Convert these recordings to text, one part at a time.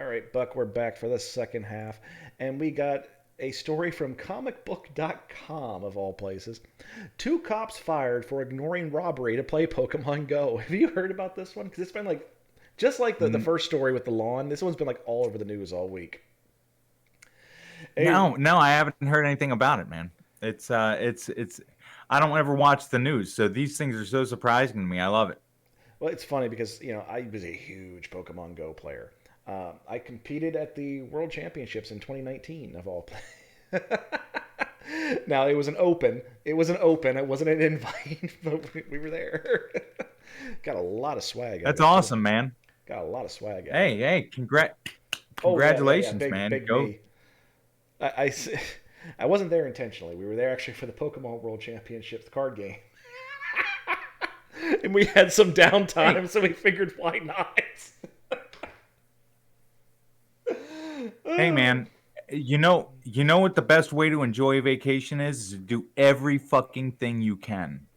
All right, Buck, we're back for the second half, and we got a story from comicbook.com, of all places. Two cops fired for ignoring robbery to play Pokemon Go. Have you heard about this one? Because it's been like, just like the N- first story with the lawn, this one's been like all over the news all week. A, No, I haven't heard anything about it, man. It's. I don't ever watch the news, so these things are so surprising to me. I love it. well, it's funny because, I was a huge Pokemon Go player. I competed at the World Championships in 2019, of all places. Now, it was an open. It was an open. It wasn't an invite, but we were there. Got a lot of swag out of That's it too. awesome, man. Got a lot of swag out of it. Hey, Oh yeah, yeah, yeah. congratulations, Big, man. big Go. me. I, I wasn't there intentionally. We were there actually for the Pokemon World Championships card game, and we had some Hey, downtime, so we figured why not. hey, man. You know what the best way to enjoy a vacation is to do every fucking thing you can.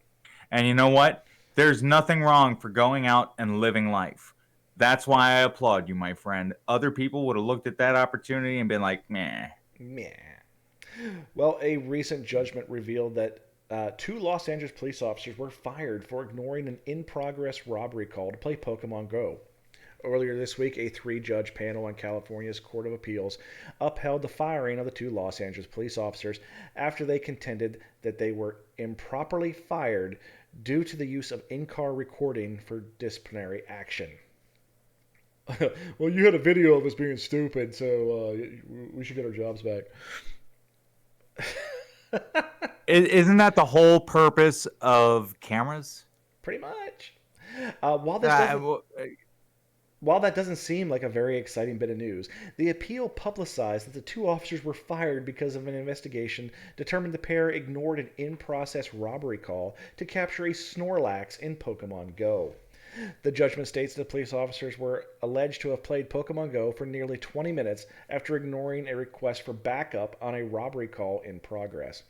And you know what? There's nothing wrong for going out and living life. That's why I applaud you, my friend. Other people would have looked at that opportunity and been like, meh. Meh. Well, a recent judgment revealed that two Los Angeles police officers were fired for ignoring an in progress robbery call to play Pokemon Go. Earlier this week, a three judge panel on California's Court of Appeals upheld the firing of the two Los Angeles police officers after they contended that they were improperly fired due to the use of in car recording for disciplinary action. Well, you had a video of us being stupid, so we should get our jobs back. Isn't that the whole purpose of cameras? Pretty much. While this Uh, doesn't well, While that doesn't seem like a very exciting bit of news, the appeal publicized that the two officers were fired because of an investigation determined the pair ignored an in process robbery call to capture a Snorlax in Pokemon Go. The judgment states that the police officers were alleged to have played Pokemon Go for nearly 20 minutes after ignoring a request for backup on a robbery call in progress.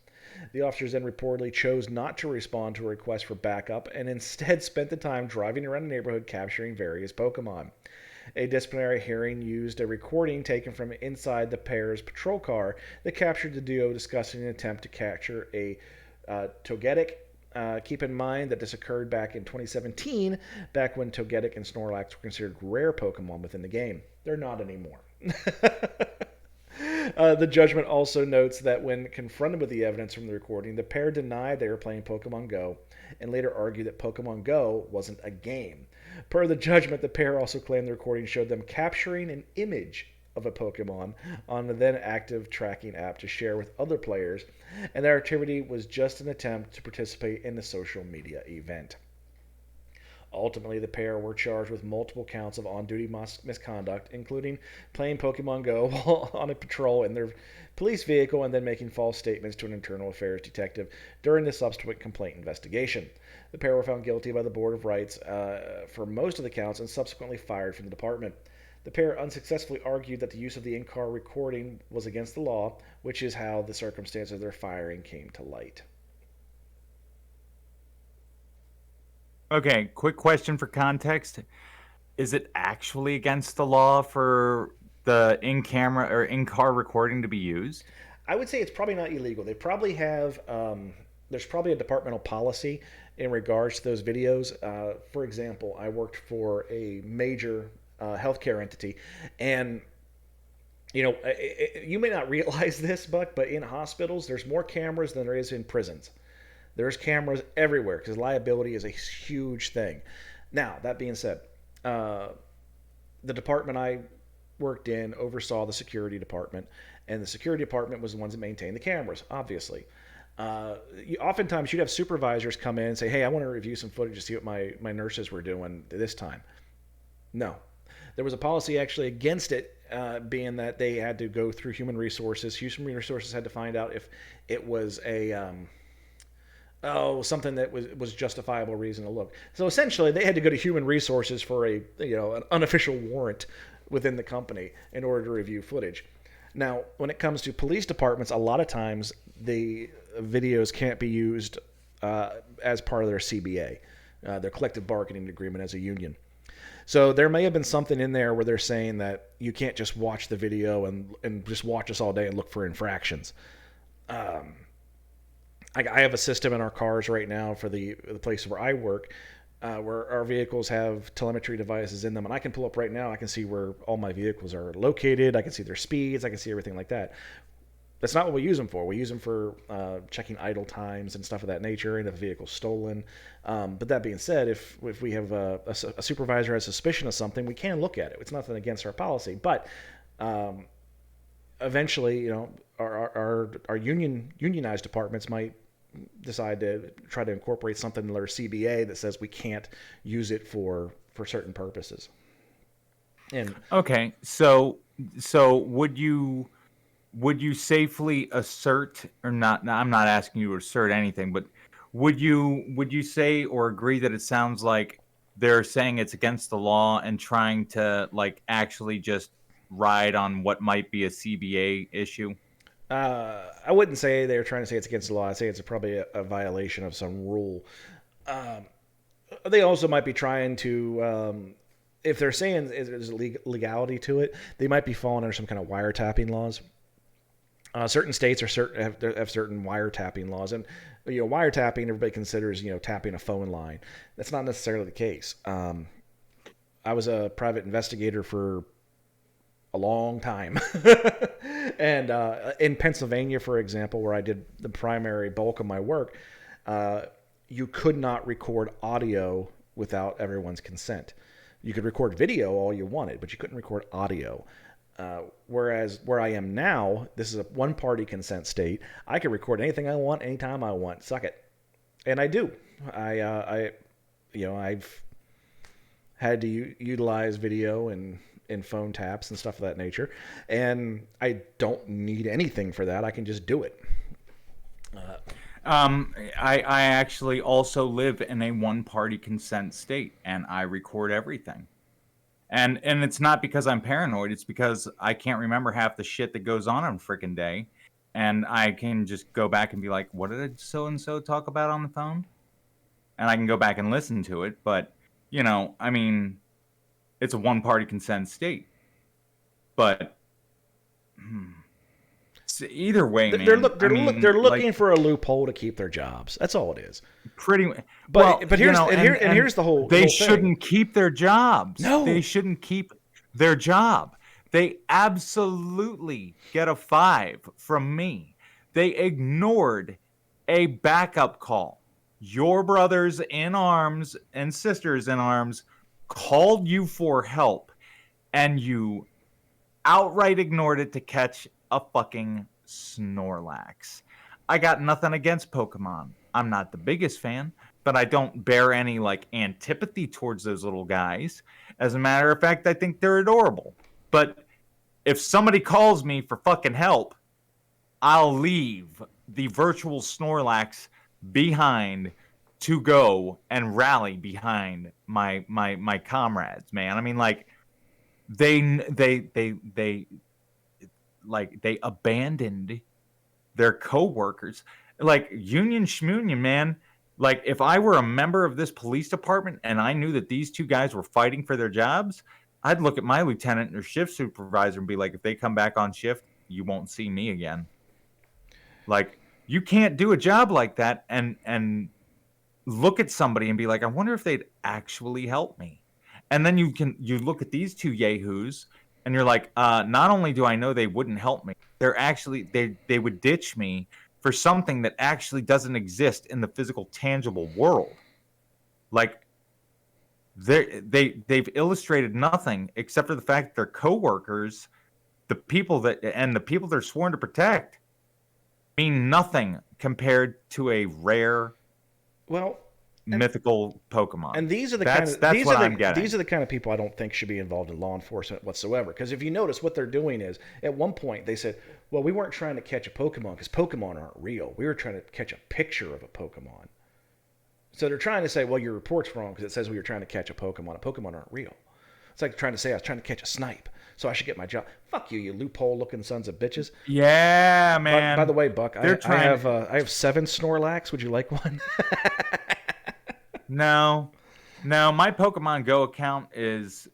The officers then reportedly chose not to respond to a request for backup and instead spent the time driving around the neighborhood capturing various Pokemon. A disciplinary hearing used a recording taken from inside the pair's patrol car that captured the duo discussing an attempt to capture a Togetic. Keep in mind that this occurred back in 2017, back when Togetic and Snorlax were considered rare Pokemon within the game. They're not anymore. The judgment also notes that when confronted with the evidence from the recording, the pair denied they were playing Pokemon Go and later argued that Pokemon Go wasn't a game. Per the judgment, the pair also claimed the recording showed them capturing an image of a Pokemon on the then active tracking app to share with other players, and their activity was just an attempt to participate in the social media event. Ultimately, the pair were charged with multiple counts of on duty misconduct, including playing Pokemon Go while on a patrol in their police vehicle and then making false statements to an internal affairs detective during the subsequent complaint investigation. The pair were found guilty by the Board of Rights for most of the counts and subsequently fired from the department. The pair unsuccessfully argued that the use of the in car recording was against the law, which is how the circumstance of their firing came to light. okay, quick question for context. Is it actually against the law for the in camera or in car recording to be used? I would say it's probably not illegal. They probably have. There's probably a departmental policy in regards to those videos. For example, I worked for a major healthcare entity, and you may not realize this, Buck, but in hospitals, there's more cameras than there is in prisons. There's cameras everywhere because liability is a huge thing. Now, that being said, uh, the department I worked in oversaw the security department, and the security department was the ones that maintained the cameras, obviously. Oftentimes, you'd have supervisors come in and say, "Hey, I want to review some footage to see what my nurses were doing this time." No, there was a policy actually against it, being that they had to go through human resources. Human resources had to find out if it was a something that was justifiable reason to look. So essentially, they had to go to human resources for an unofficial warrant within the company in order to review footage. Now, when it comes to police departments, a lot of times the videos can't be used as part of their CBA, their collective bargaining agreement as a union. So there may have been something in there where they're saying that you can't just watch the video and just watch us all day and look for infractions. I have a system in our cars right now for the place where I work, where our vehicles have telemetry devices in them, and I can pull up right now. I can see where all my vehicles are located. I can see their speeds. I can see everything like that. That's not what we use them for. We use them for checking idle times and stuff of that nature, and if a vehicle's stolen. But that being said, if we have a supervisor has suspicion of something, we can look at it. It's nothing against our policy, but eventually, our unionized departments might decide to try to incorporate something in their CBA that says we can't use it for certain purposes. And Okay, so would you safely assert or not? Now, I'm not asking you to assert anything, but would you say or agree that it sounds like they're saying it's against the law and trying to like actually just ride on what might be a CBA issue? I wouldn't say they're trying to say it's against the law. I'd say it's probably a violation of some rule. They also might be trying to, if they're saying there's legality to it, they might be falling under some kind of wiretapping laws. Certain states have certain wiretapping laws, and wiretapping everybody considers tapping a phone line. That's not necessarily the case. I was a private investigator for a long time, and in Pennsylvania, for example, where I did the primary bulk of my work, you could not record audio without everyone's consent. You could record video all you wanted, but you couldn't record audio. Whereas where I am now, this is a one-party consent state. I can record anything I want, anytime I want. Suck it, and I do. I've had to utilize video and phone taps and stuff of that nature, and I don't need anything for that. I can just do it. I actually also live in a one-party consent state, and I record everything. And it's not because I'm paranoid. It's because I can't remember half the shit that goes on a freaking day, and I can just go back and be like, "What did so and so talk about on the phone?" And I can go back and listen to it. But I mean, it's a one-party consent state. But either way, They're man. look they're I look mean, they're looking like for a loophole to keep their jobs. That's all it is. pretty well, But here's the they whole thing. shouldn't keep their jobs. They No, shouldn't keep their job. They absolutely get a 5 from me. They ignored a backup call. Your brothers in arms and sisters in arms called you for help, and you outright ignored it to catch a fucking Snorlax. I got nothing against Pokemon. I'm not the biggest fan, but I don't bear any like antipathy towards those little guys. As a matter of fact, I think they're adorable. But if somebody calls me for fucking help, I'll leave the virtual Snorlax behind to go and rally behind my comrades, man. I mean, like they like they abandoned their coworkers, like union schmunion, man. Like if I were a member of this police department and I knew that these two guys were fighting for their jobs, I'd look at my lieutenant or shift supervisor and be like, if they come back on shift, you won't see me again. Like you can't do a job like that and look at somebody and be like, I wonder if they'd actually help me. And then you look at these two yahoos and you're like, not only do I know they wouldn't help me, they would ditch me for something that actually doesn't exist in the physical tangible world. Like they've illustrated nothing except for the fact that their coworkers, the people they're sworn to protect, mean nothing compared to a rare well, mythical Pokemon. and these are the That's kind of these what are I'm the getting. these are the kind of people I don't think should be involved in law enforcement whatsoever. Because if you notice, what they're doing is, at one point they said, "Well, we weren't trying to catch a Pokemon because Pokemon aren't real. We were trying to catch a picture of a Pokemon." So they're trying to say, "Well, your report's wrong because it says we were trying to catch a Pokemon. A Pokemon aren't real." It's like trying to say I was trying to catch a snipe, so I should get my job. Fuck you, you loophole-looking sons of bitches. Yeah, By man. the way, Buck, They're trying. I have 7 Snorlax. Would you like one? No. Now, my Pokemon Go account is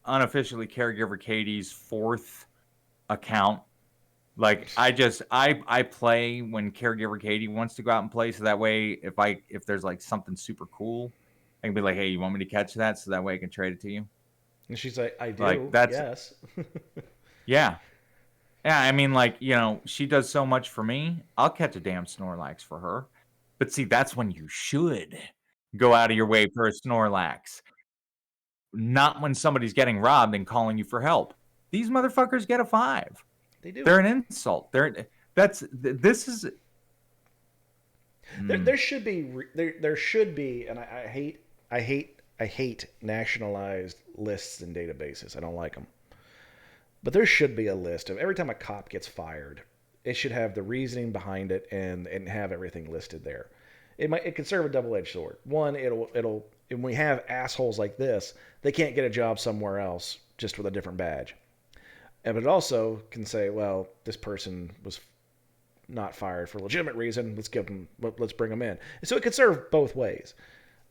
unofficially Caregiver Katie's fourth account. Like I play when Caregiver Katie wants to go out and play, so that way if there's like something super cool, I can be like, hey, you want me to catch that? So that way I can trade it to you. And she's like, I Like do, that's yes. yeah. Yeah, I mean, like, she does so much for me. I'll catch a damn Snorlax for her. But see, that's when you should go out of your way for a Snorlax, not when somebody's getting robbed and calling you for help. These motherfuckers get a 5. They do. They're an insult. This is There should be there should be, and I hate nationalized lists and databases. I don't like them. But there should be a list of every time a cop gets fired, it should have the reasoning behind it and have everything listed there. It could serve a double edged sword. One, it'll when we have assholes like this, they can't get a job somewhere else just with a different badge. But it also can say, well, this person was not fired for a legitimate reason. Let's bring them in. So it could serve both ways.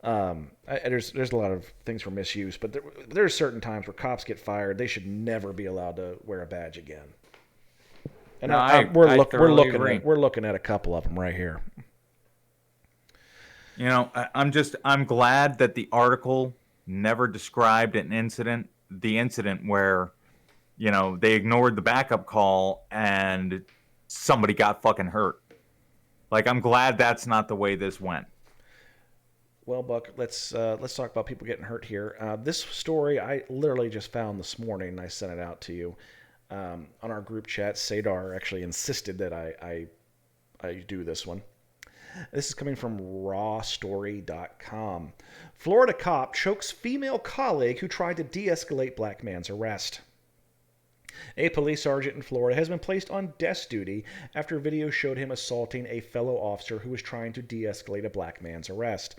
There's a lot of things for misuse, but there's certain times where cops get fired. They should never be allowed to wear a badge again. And no, we're I thoroughly looking agree. at we're looking at a couple of them right here. I'm glad that the article never described the incident where, they ignored the backup call and somebody got fucking hurt. Like, I'm glad that's not the way this went. Well, Buck, let's talk about people getting hurt here. This story I literally just found this morning, and I sent it out to you on our group chat. Sadar actually insisted that I do this one. This is coming from rawstory.com. Florida cop chokes female colleague who tried to de-escalate black man's arrest. A police sergeant in Florida has been placed on desk duty after video showed him assaulting a fellow officer who was trying to de-escalate a black man's arrest.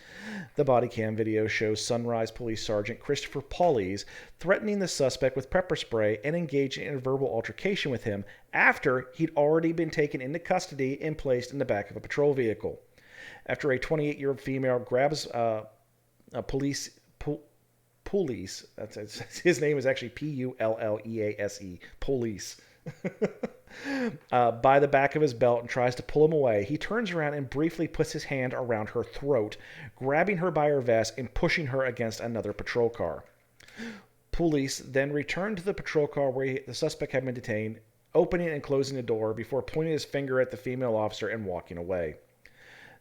The body cam video shows Sunrise Police Sergeant Christopher Paulies threatening the suspect with pepper spray and engaging in a verbal altercation with him after he'd already been taken into custody and placed in the back of a patrol vehicle. After a 28-year-old female grabs a police. His name is actually Pullease. Police. By the back of his belt and tries to pull him away. He turns around and briefly puts his hand around her throat, grabbing her by her vest and pushing her against another patrol car. Police then return to the patrol car where the suspect had been detained, opening and closing the door before pointing his finger at the female officer and walking away.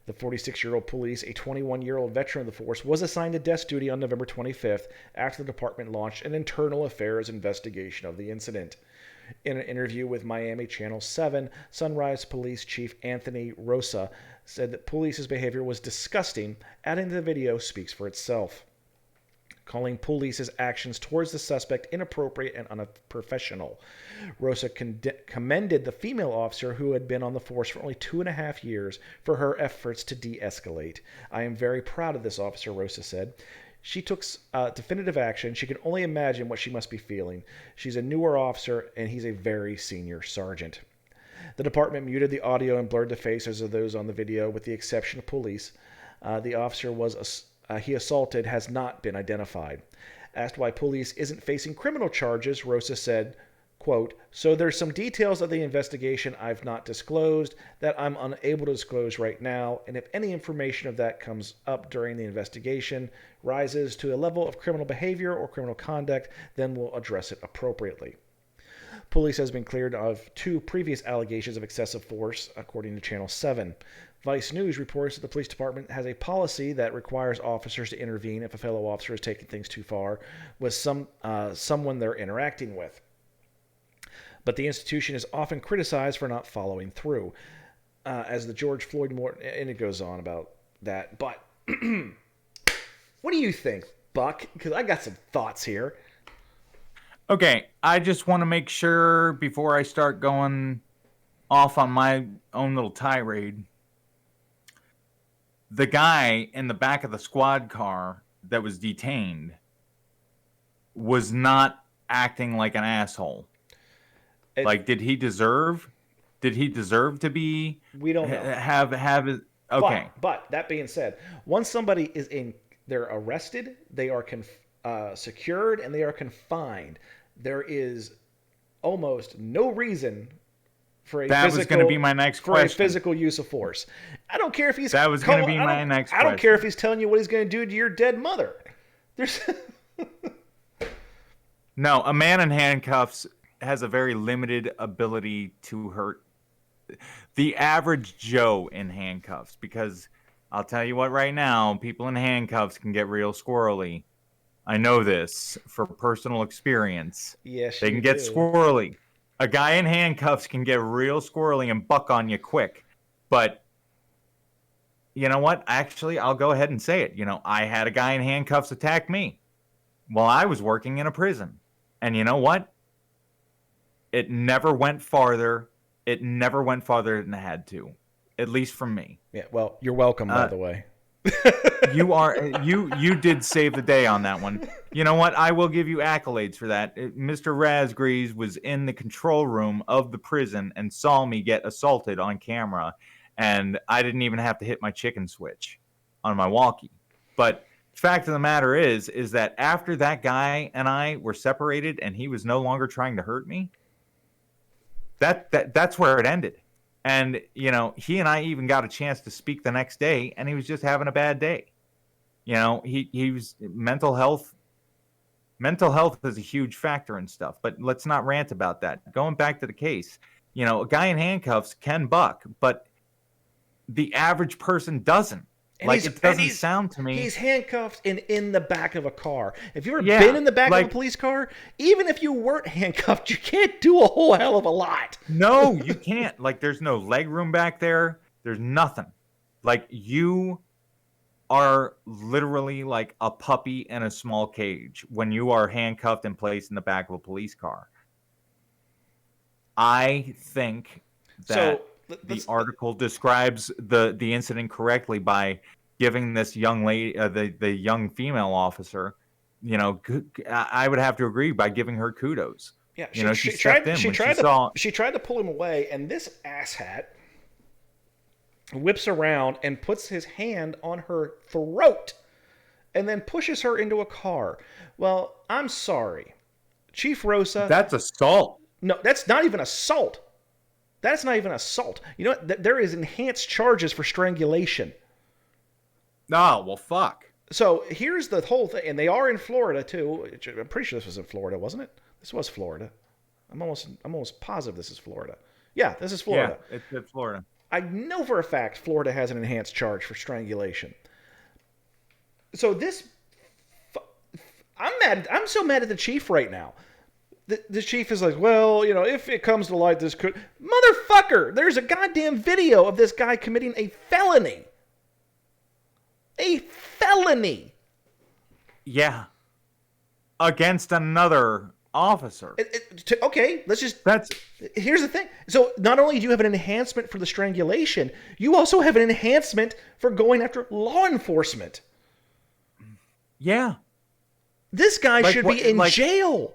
The 46-year-old police, a 21-year-old veteran of the force, was assigned to desk duty on November 25th after the department launched an internal affairs investigation of the incident. In an interview with Miami Channel 7, Sunrise Police Chief Anthony Rosa said that police's behavior was disgusting, adding the video speaks for itself, calling police's actions towards the suspect inappropriate and unprofessional. Rosa commended the female officer who had been on the force for only 2.5 years for her efforts to de-escalate. I am very proud of this officer, Rosa said. She took definitive action. She can only imagine what she must be feeling. She's a newer officer, and he's a very senior sergeant. The department muted the audio and blurred the faces of those on the video, with the exception of police. The officer he assaulted has not been identified. Asked why police isn't facing criminal charges, Rosa said, quote, so there's some details of the investigation I've not disclosed that I'm unable to disclose right now, and if any information of that comes up during the investigation rises to a level of criminal behavior or criminal conduct, then we'll address it appropriately. Police has been cleared of 2 previous allegations of excessive force, according to Channel 7. Vice News reports that the police department has a policy that requires officers to intervene if a fellow officer is taking things too far with someone they're interacting with. But the institution is often criticized for not following through. As the George Floyd and it goes on about that. But what do you think, Buck? Because I got some thoughts here. Okay, I just want to make sure before I start going off on my own little tirade. The guy in the back of the squad car that was detained was not acting like an asshole. Like, did he deserve to be? We don't know. Have it? Okay. But that being said, once somebody is in They're arrested, they are secured, and they are confined. There is almost no reason for a That was going to be physical my next question. use of force. I don't care if he's That was going to be my next I don't care if question. he's telling you what he's going to do to your dead mother. There's No, a man in handcuffs has a very limited ability to hurt the average Joe in handcuffs, because I'll tell you what right now, people in handcuffs can get real squirrely. I know this for personal experience. yes, They you can get do. squirrely. A guy in handcuffs can get real squirrely and buck on you quick. But you know what? Actually, I'll go ahead and say it. I had a guy in handcuffs attack me while I was working in a prison. And you know what? It never went farther. It never went farther than it had to, at least from me. Yeah, well, you're welcome, by Uh, the way. you did save the day on that one. You know what? I will give you accolades for that. Mr. Razgreaves was in the control room of the prison and saw me get assaulted on camera, and I didn't even have to hit my chicken switch on my walkie. But fact of the matter is that after that guy and I were separated and he was no longer trying to hurt me, that's where it ended. And he and I even got a chance to speak the next day, and he was just having a bad day. He was mental health. Mental health is a huge factor and stuff, but let's not rant about that. Going back to the case, a guy in handcuffs can buck, but the average person doesn't. And Like, he's it and doesn't sound to he's me. handcuffed and in the back of a car. Have you ever been Yeah, in the back of a like, police car? Even if you weren't handcuffed, you can't do a whole hell of a lot. no, you can't. Like, there's no leg room back there. There's nothing. Like, you are literally like a puppy in a small cage when you are handcuffed and placed in the back of a police car. I think So that the let's. article describes the incident correctly by giving this young lady, the young female officer, I would have to agree by giving her kudos. Yeah, She stepped in when she saw. she tried to pull him away, and this asshat whips around and puts his hand on her throat, and then pushes her into a car. Well, I'm sorry, Chief Rosa. That's assault. No, that's not even assault. That's not even assault. You know what? There is enhanced charges for strangulation. Oh, well, fuck. So here's the whole thing, and they are in Florida too. I'm pretty sure this was in Florida, wasn't it? This was Florida. I'm almost positive this is Florida. Yeah, this is Yeah, Florida. it's Florida. I know for a fact Florida has an enhanced charge for strangulation. So this, I'm mad. I'm so mad at the chief right now. The chief is like, well, if it comes to light, this could. Motherfucker, there's a goddamn video of this guy committing a felony. A felony. Yeah, against another officer. Okay, let's just. That's Here's the thing. So not only do you have an enhancement for the strangulation, you also have an enhancement for going after law enforcement. yeah. This guy Like should what? be in Like, jail.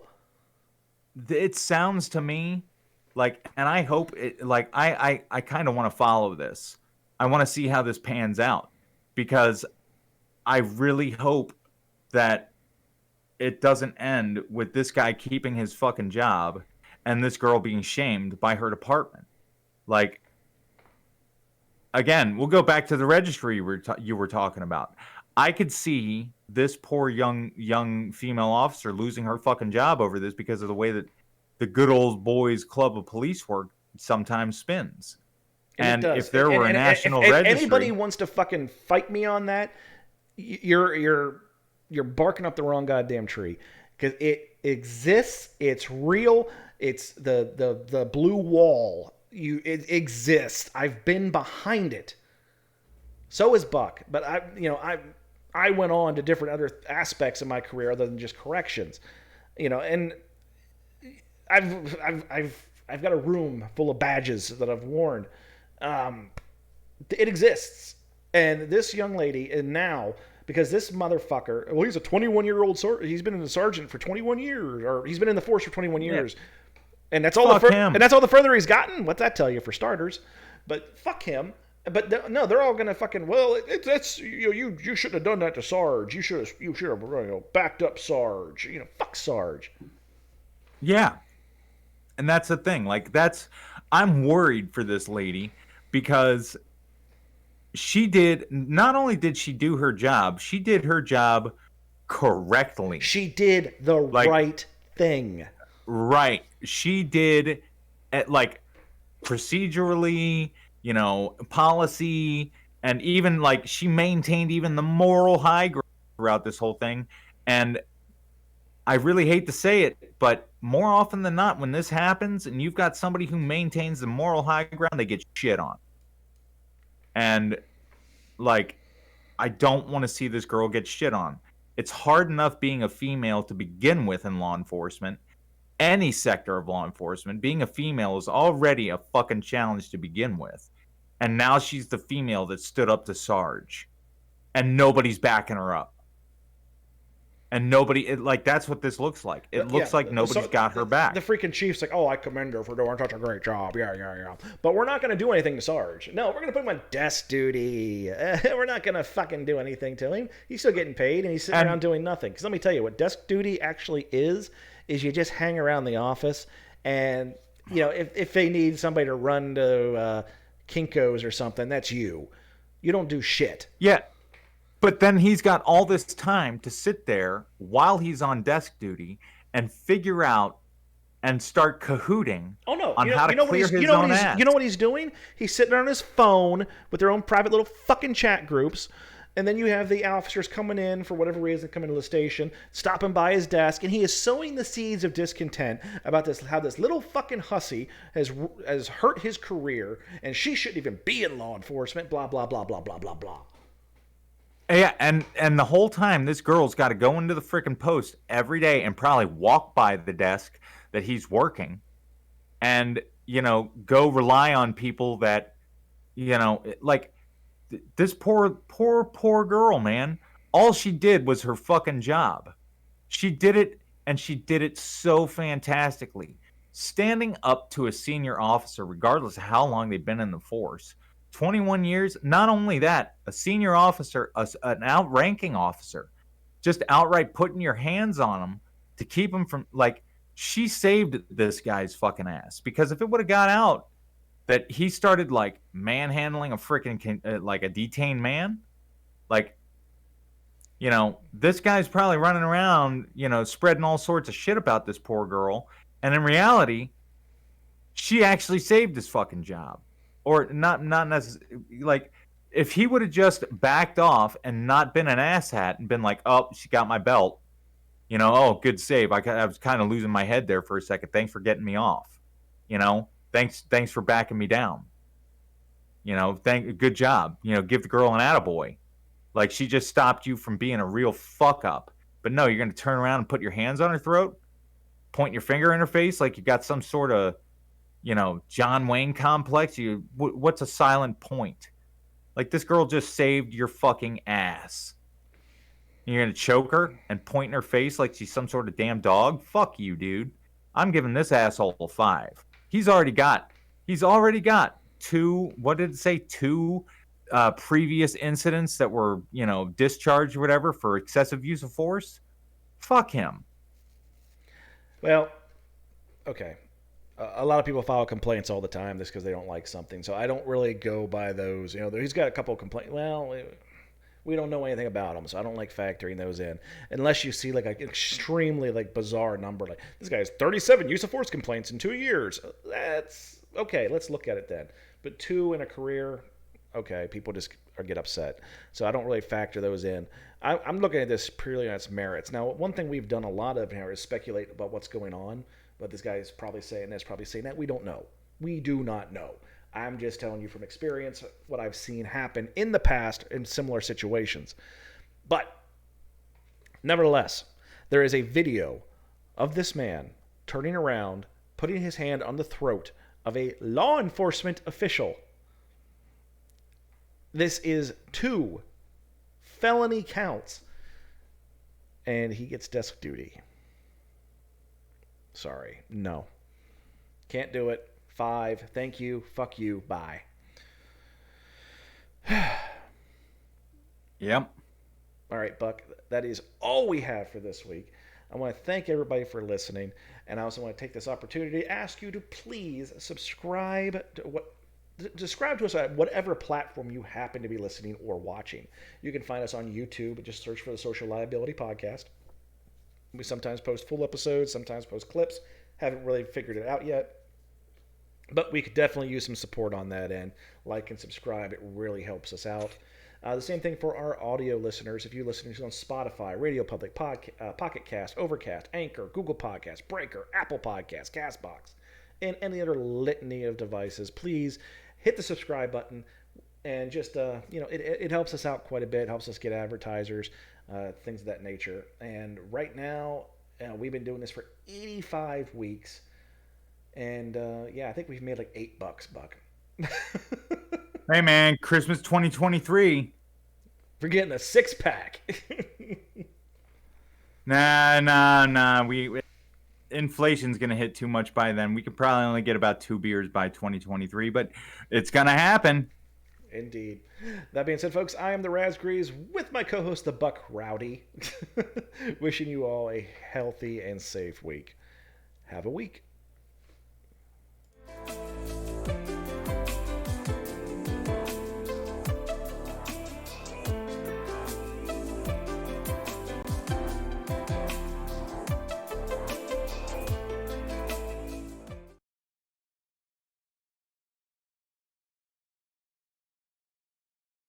it sounds to me like, and I hope it. Like, I kind of want to follow this. I want to see how this pans out, because I really hope that it doesn't end with this guy keeping his fucking job and this girl being shamed by her department. Like, again, we'll go back to the registry you were talking about. I could see this poor young female officer losing her fucking job over this because of the way that the good old boys club of police work sometimes spins. And it And does. if there were a national if registry, anybody wants to fucking fight me on that, you're barking up the wrong goddamn tree, because it exists. It's real. It's the blue wall. It exists. I've been behind it. So is Buck, but I went on to different other aspects of my career other than just corrections, and I've got a room full of badges that I've worn. It exists, and this young lady, and now because this motherfucker, well, he's a 21-year-old he's been in the sergeant for 21 years, or he's been in the force for 21 yeah, years, and that's all fuck him. and that's all the further he's gotten. What's that tell you, for starters? But fuck him. But no, they're all gonna fucking well. That's you shouldn't have done that to Sarge. You should have backed up Sarge. Fuck Sarge. Yeah. And that's the thing. Like I'm worried for this lady because she did not only did she do her job, she did her job correctly. She did the Like right thing. right. She did like procedurally, policy, and even like she maintained even the moral high ground throughout this whole thing. And I really hate to say it, but more often than not, when this happens and you've got somebody who maintains the moral high ground, they get shit on. And like, I don't want to see this girl get shit on. It's hard enough being a female to begin with in law enforcement, any sector of law enforcement. Being a female is already a fucking challenge to begin with. And now she's the female that stood up to Sarge, and nobody's backing her up. And like that's what this looks like. It Yeah, looks like nobody's so got her the back. freaking chief's like, oh, I commend her for doing such a great job. Yeah, yeah, yeah. But we're not going to do anything to Sarge. No, we're going to put him on desk duty. We're not going to fucking do anything to him. He's still getting paid, and he's sitting around And doing nothing. Because let me tell you, what desk duty actually is you just hang around the office, and if they need somebody to run to Kinko's or something, that's you. You don't do shit. yeah, but then he's got all this time to sit there while he's on desk duty and figure out and start cahooting Oh no! on how to clear his own ass. You know what he's doing? He's sitting on his phone with their own private little fucking chat groups, and then you have the officers coming in for whatever reason, coming to the station, stopping by his desk, and he is sowing the seeds of discontent about this, how this little fucking hussy has hurt his career, and she shouldn't even be in law enforcement. Blah blah blah blah blah blah blah. Yeah, and the whole time this girl's got to go into the freaking post every day and probably walk by the desk that he's working and go rely on people that like this poor girl, man. All she did was her fucking job. She did it, and she did it so fantastically. Standing up to a senior officer, regardless of how long they've been in the force, 21 years. Not only that, a senior officer, an outranking officer, just outright putting your hands on him to keep him from like. She saved this guy's fucking ass, because if it would have got out that he started like manhandling a freaking like a detained man, like this guy's probably running around, spreading all sorts of shit about this poor girl. And in reality, she actually saved his fucking job. Or not necessarily. Like, if he would have just backed off and not been an asshat and been like, oh, she got my belt, oh, good save. I was kind of losing my head there for a second. Thanks for getting me off. Thanks for backing me down. Good job. Give the girl an attaboy. Like, she just stopped you from being a real fuck up. But no, you're going to turn around and put your hands on her throat, point your finger in her face like you got some sort of, John Wayne complex. What's a silent point? Like, this girl just saved your fucking ass. You're going to choke her and point in her face like she's some sort of damn dog? Fuck you, dude. I'm giving this asshole a 5. He's already got two, what did it say? Two previous incidents that were, discharged or whatever for excessive use of force. Fuck him. Well, okay. A lot of people file complaints all the time just because they don't like something. So I don't really go by those. He's got a couple of complaints. Well, we don't know anything about him, so I don't like factoring those in unless you see like an extremely like bizarre number. Like, this guy has 37 use of force complaints in 2 years. That's okay. Let's look at it then. But 2 in a career, okay, people just get upset. So I don't really factor those in. I'm looking at this purely on its merits. Now, one thing we've done a lot of here is speculate about what's going on. But this guy is probably saying this, probably saying that. We don't know. We do not know. I'm just telling you from experience what I've seen happen in the past in similar situations. But nevertheless, there is a video of this man turning around, putting his hand on the throat of a law enforcement official. This is 2 felony counts, and he gets desk duty. Sorry. No. Can't do it. 5. Thank you. Fuck you. Bye. Yep. All right, Buck, that is all we have for this week. I want to thank everybody for listening, and I also want to take this opportunity to ask you to please subscribe to describe to us at whatever platform you happen to be listening or watching. You can find us on YouTube. Just search for the Social Liability Podcast. We sometimes post full episodes, sometimes post clips. Haven't really figured it out yet, but we could definitely use some support on that end. Like and subscribe, it really helps us out. The same thing for our audio listeners. If you listen to us on Spotify, Radio Public, Pocket Cast, Overcast, Anchor, Google Podcasts, Breaker, Apple Podcasts, Castbox, and any other litany of devices, please hit the subscribe button and just it helps us out quite a bit. It helps us get advertisers, things of that nature. And right now, we've been doing this for 85 weeks, and yeah, I think we've made like $8, Buck. Hey man, Christmas 2023. For getting a 6 pack. Nah. Inflation's gonna hit too much by then. We could probably only get about 2 beers by 2023, but it's gonna happen. Indeed. That being said, folks, I am the Razgrees with my co-host, the Buck Rowdy. Wishing you all a healthy and safe week. Have a week.